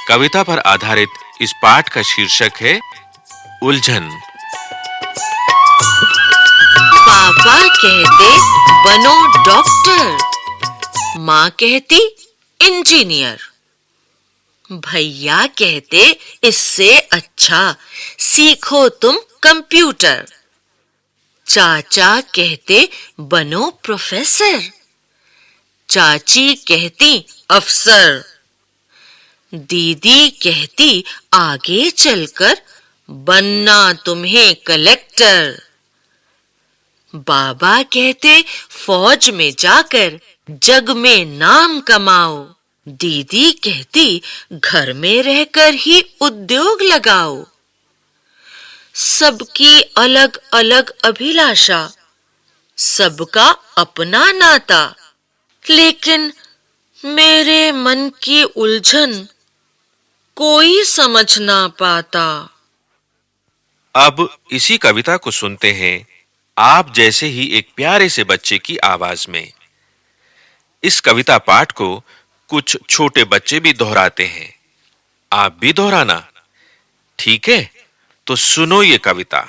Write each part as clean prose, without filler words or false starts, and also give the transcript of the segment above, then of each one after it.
कविता पर आधारित इस पाठ का शीर्षक है उलझन। पापा कहते बनो डॉक्टर, माँ कहती इंजीनियर, भैया कहते इससे अच्छा सीखो तुम कंप्यूटर, चाचा कहते बनो प्रोफेसर, चाची कहती अफसर, दीदी कहती आगे चलकर बनना तुम्हें कलेक्टर, बाबा कहते फौज में जाकर जग में नाम कमाओ, दीदी कहती घर में रहकर ही उद्योग लगाओ। सबकी अलग अलग अभिलाषा, सबका अपना नाता, लेकिन मेरे मन की उलझन कोई समझ ना पाता। अब इसी कविता को सुनते हैं आप जैसे ही एक प्यारे से बच्चे की आवाज में। इस कविता पाठ को कुछ छोटे बच्चे भी दोहराते हैं, आप भी दोहराना, ठीक है? तो सुनो ये कविता।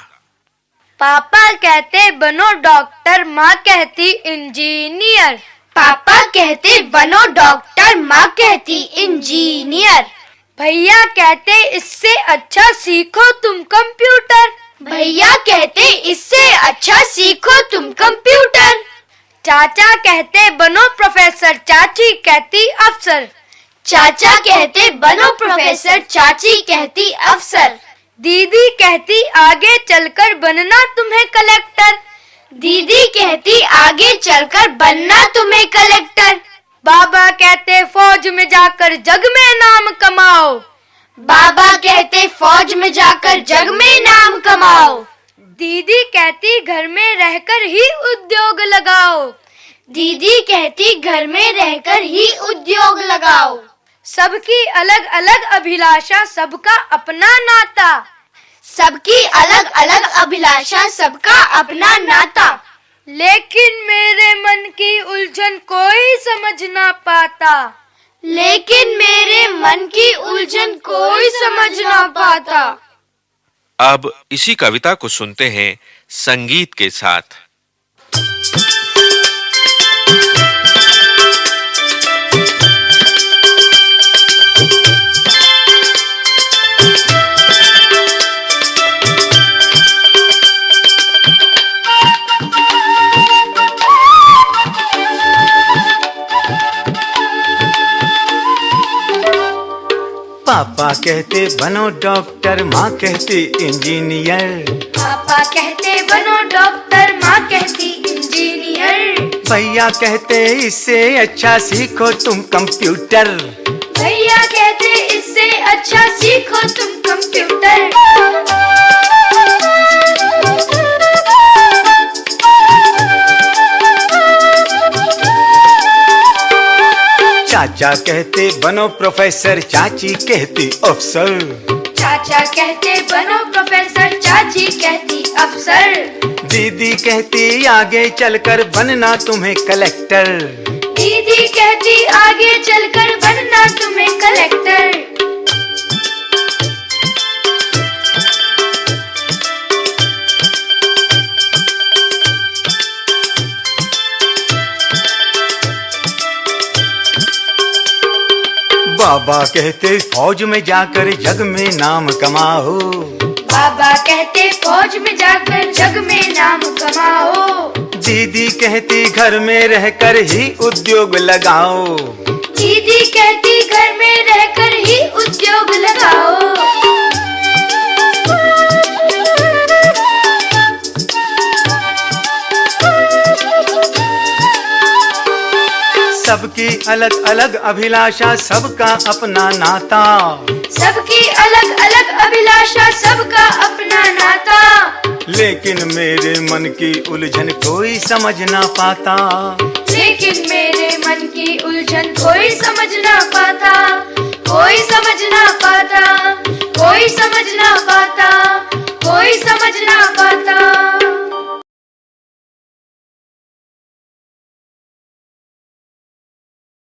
पापा कहते बनो डॉक्टर, माँ कहती इंजीनियर, पापा कहते बनो डॉक्टर, माँ कहती इंजीनियर, भैया कहते इससे अच्छा सीखो तुम कंप्यूटर, भैया कहते इससे अच्छा सीखो तुम कंप्यूटर, चाचा कहते बनो प्रोफेसर, चाची कहती अफसर, चाचा कहते बनो प्रोफेसर, चाची कहती अफसर, दीदी कहती आगे चलकर बनना तुम्हें कलेक्टर, दीदी कहती आगे चलकर बनना तुम्हें कलेक्टर, बाबा कहते फौज में जाकर जग में नाम कमाओ, बाबा कहते फौज में जाकर जग में नाम कमाओ, दीदी कहती घर में रहकर ही उद्योग लगाओ, दीदी कहती घर में रहकर ही उद्योग लगाओ। सबकी अलग अलग अभिलाषा, सबका अपना नाता, सबकी अलग अलग अभिलाषा, सबका अपना नाता, लेकिन मेरे मन की उलझन कोई समझ ना पाता, लेकिन मेरे मन की उलझन कोई समझ ना पाता। अब इसी कविता को सुनते हैं संगीत के साथ। पापा कहते बनो डॉक्टर, माँ कहती इंजीनियर, पापा कहते बनो डॉक्टर, माँ कहती इंजीनियर, भैया कहते इससे अच्छा सीखो तुम कंप्यूटर, भैया कहते इससे अच्छा सीखो तुम कंप्यूटर, चाचा कहते बनो प्रोफेसर, चाची कहती अफसर, चाचा कहते बनो प्रोफेसर, चाची कहती अफसर, दीदी कहती आगे चलकर बनना तुम्हें कलेक्टर, दीदी कहती आगे चलकर बनना तुम्हें कलेक्टर, बाबा कहते फौज में जाकर जग में नाम कमाओ, बाबा कहते फौज में जाकर जग में नाम कमाओ, दीदी कहती घर में रहकर ही उद्योग लगाओ, दीदी कहती घर में रहकर ही उद्योग लगाओ, सबकी अलग अलग अभिलाषा, सबका अपना नाता, सबकी अलग अलग अभिलाषा, सबका अपना नाता, लेकिन मेरे मन की उलझन कोई समझ ना पाता, लेकिन मेरे मन की उलझन कोई समझ ना पाता, कोई समझ ना पाता, कोई समझ ना पाता, कोई समझ ना पाता।